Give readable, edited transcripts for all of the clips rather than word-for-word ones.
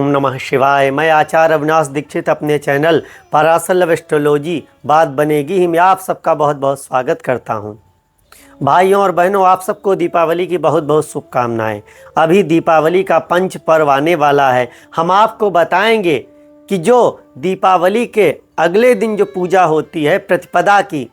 नमः शिवाय। मैं आचार्य अविनाश दीक्षित अपने चैनल पराशर लव एस्ट्रोलॉजी बात बनेगी ही में आप सबका बहुत बहुत स्वागत करता हूं। भाइयों और बहनों, आप सबको दीपावली की बहुत बहुत शुभकामनाएं। अभी दीपावली का पंच पर्व आने वाला है। हम आपको बताएंगे कि जो दीपावली के अगले दिन जो पूजा होती है प्रतिपदा की,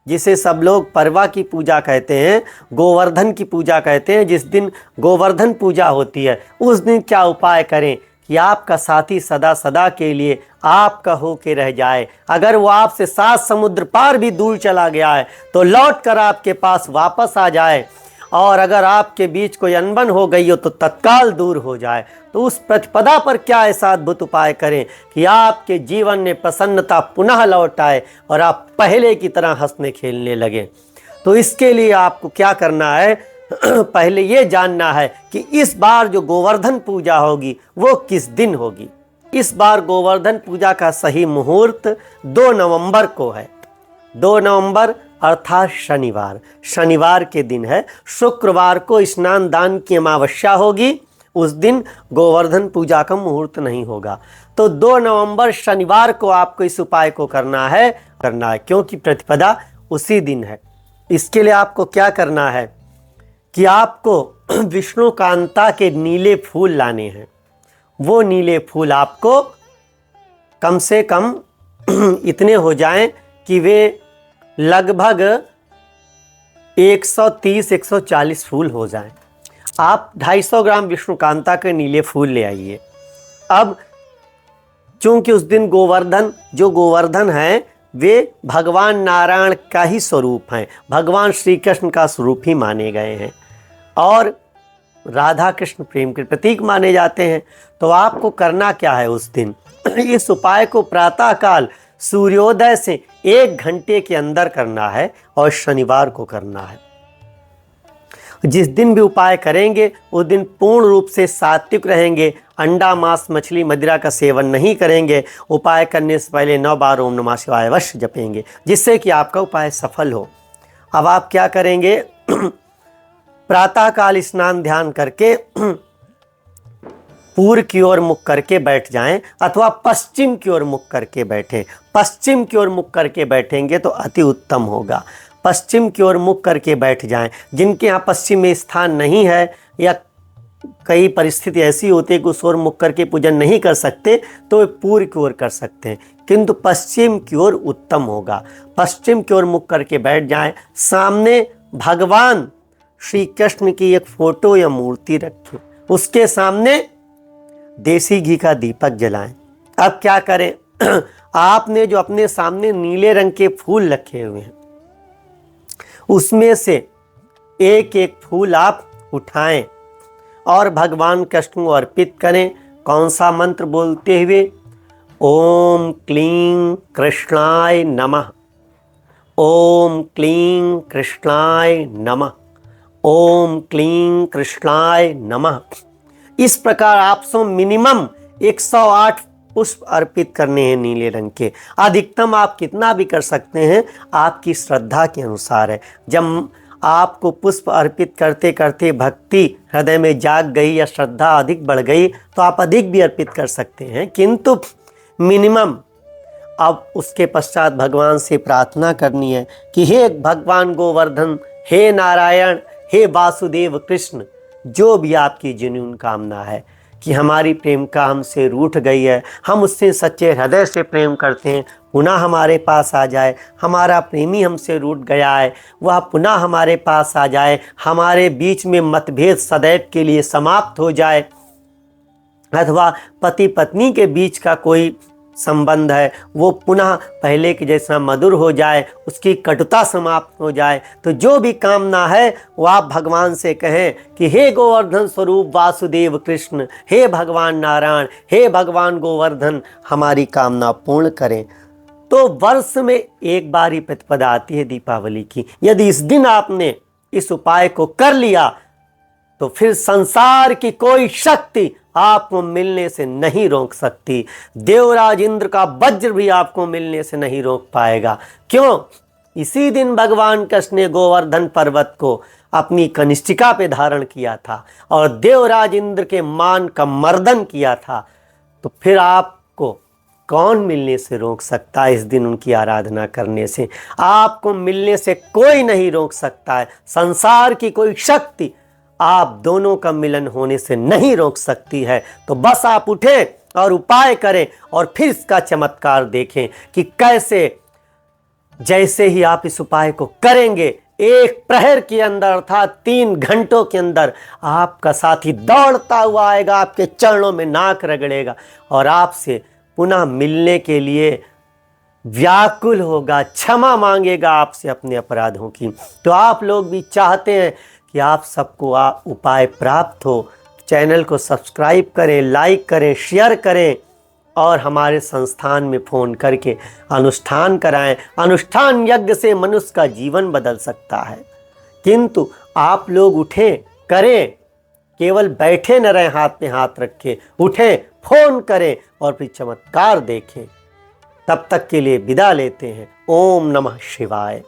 जिसे सब लोग परवा की पूजा कहते हैं, गोवर्धन की पूजा कहते हैं, जिस दिन गोवर्धन पूजा होती है उस दिन क्या उपाय करें कि आपका साथी सदा सदा के लिए आपका हो के रह जाए। अगर वो आपसे 7 समुद्र पार भी दूर चला गया है तो लौट कर आपके पास वापस आ जाए, और अगर आपके बीच कोई अनबन हो गई हो तो तत्काल दूर हो जाए। तो उस प्रतिपदा पर क्या ऐसा अद्भुत उपाय करें कि आपके जीवन में प्रसन्नता पुनः लौट आए और आप पहले की तरह हंसने खेलने लगे। तो इसके लिए आपको क्या करना है, पहले ये जानना है कि इस बार जो गोवर्धन पूजा होगी वो किस दिन होगी। इस बार गोवर्धन पूजा का सही मुहूर्त 2 नवंबर को है। 2 नवंबर अर्थात शनिवार के दिन है। शुक्रवार को स्नान दान की अमावस्या होगी, उस दिन गोवर्धन पूजा का मुहूर्त नहीं होगा। तो 2 नवंबर शनिवार को आपको इस उपाय को करना है क्योंकि प्रतिपदा उसी दिन है। इसके लिए आपको क्या करना है कि आपको विष्णु कांता के नीले फूल लाने हैं। वो नीले फूल आपको कम से कम इतने हो जाएं कि वे लगभग 130-140 फूल हो जाएं। आप 250 ग्राम विष्णुकांता के नीले फूल ले आइए। अब चूंकि उस दिन गोवर्धन है वे भगवान नारायण का ही स्वरूप हैं, भगवान श्री कृष्ण का स्वरूप ही माने गए हैं और राधा कृष्ण प्रेम के प्रतीक माने जाते हैं। तो आपको करना क्या है उस दिन, इस उपाय को प्रातःकाल सूर्योदय से 1 घंटे के अंदर करना है और शनिवार को करना है। जिस दिन भी उपाय करेंगे उस दिन पूर्ण रूप से सात्विक रहेंगे, अंडा मांस मछली मदिरा का सेवन नहीं करेंगे। उपाय करने से पहले 9 बार ओम नमः शिवाय अवश्य जपेंगे, जिससे कि आपका उपाय सफल हो। अब आप क्या करेंगे, प्रातःकाल स्नान ध्यान करके पूर्व की ओर मुख करके बैठ जाएं अथवा पश्चिम की ओर मुख करके बैठें। पश्चिम की ओर मुख करके बैठेंगे तो अति उत्तम होगा। पश्चिम की ओर मुख करके बैठ जाएं। जिनके यहाँ पश्चिम में स्थान नहीं है या कई परिस्थिति ऐसी होती है कि उस ओर मुख करके पूजन नहीं कर सकते तो वे पूर्व की ओर कर सकते हैं, किंतु पश्चिम की ओर उत्तम होगा। पश्चिम की ओर मुख करके बैठ जाएं। सामने भगवान श्री कृष्ण की एक फोटो या मूर्ति रखें, उसके सामने देसी घी का दीपक जलाएं। अब क्या करें, आपने जो अपने सामने नीले रंग के फूल रखे हुए हैं उसमें से एक एक फूल आप उठाएं और भगवान कृष्ण को अर्पित करें। कौन सा मंत्र बोलते हुए, ओम क्लीं कृष्णाय नमः, ओम क्लीं कृष्णाय नमः, ओम क्लीं कृष्णाय नमः। इस प्रकार आपसे मिनिमम 108 पुष्प अर्पित करने हैं नीले रंग के। अधिकतम आप कितना भी कर सकते हैं, आपकी श्रद्धा के अनुसार है। जब आपको पुष्प अर्पित करते करते भक्ति हृदय में जाग गई या श्रद्धा अधिक बढ़ गई तो आप अधिक भी अर्पित कर सकते हैं, किंतु मिनिमम। अब उसके पश्चात भगवान से प्रार्थना करनी है कि हे भगवान गोवर्धन, हे नारायण, हे वासुदेव कृष्ण, जो भी आपकी जेन्युइन कामना है कि हमारी प्रेम का हमसे रूठ गई है, हम उससे सच्चे हृदय से प्रेम करते हैं, पुनः हमारे पास आ जाए। हमारा प्रेमी हमसे रूठ गया है, वह पुनः हमारे पास आ जाए। हमारे बीच में मतभेद सदैव के लिए समाप्त हो जाए, अथवा पति पत्नी के बीच का कोई संबंध है वो पुनः पहले के जैसा मधुर हो जाए, उसकी कटुता समाप्त हो जाए। तो जो भी कामना है वो आप भगवान से कहें कि हे गोवर्धन स्वरूप वासुदेव कृष्ण, हे भगवान नारायण, हे भगवान गोवर्धन, हमारी कामना पूर्ण करें। तो वर्ष में एक बार ही प्रतिपदा आती है दीपावली की। यदि इस दिन आपने इस उपाय को कर लिया तो फिर संसार की कोई शक्ति आपको मिलने से नहीं रोक सकती। देवराज इंद्र का वज्र भी आपको मिलने से नहीं रोक पाएगा। क्यों? इसी दिन भगवान कृष्ण ने गोवर्धन पर्वत को अपनी कनिष्ठिका पे धारण किया था और देवराज इंद्र के मान का मर्दन किया था। तो फिर आपको कौन मिलने से रोक सकता है? इस दिन उनकी आराधना करने से आपको मिलने से कोई नहीं रोक सकता है। संसार की कोई शक्ति आप दोनों का मिलन होने से नहीं रोक सकती है। तो बस आप उठें और उपाय करें और फिर इसका चमत्कार देखें कि कैसे जैसे ही आप इस उपाय को करेंगे, एक प्रहर के अंदर अर्थात 3 घंटों के अंदर आपका साथी दौड़ता हुआ आएगा, आपके चरणों में नाक रगड़ेगा और आपसे पुनः मिलने के लिए व्याकुल होगा, क्षमा मांगेगा आपसे अपने अपराधों की। तो आप लोग भी चाहते हैं कि आप सबको उपाय प्राप्त हो। चैनल को सब्सक्राइब करें, लाइक करें, शेयर करें और हमारे संस्थान में फ़ोन करके अनुष्ठान कराएं। अनुष्ठान यज्ञ से मनुष्य का जीवन बदल सकता है, किंतु आप लोग उठें, करें, केवल बैठे न रहें हाथ में हाथ रखे, उठें, फ़ोन करें और फिर चमत्कार देखें। तब तक के लिए विदा लेते हैं। ओम नमः शिवाय।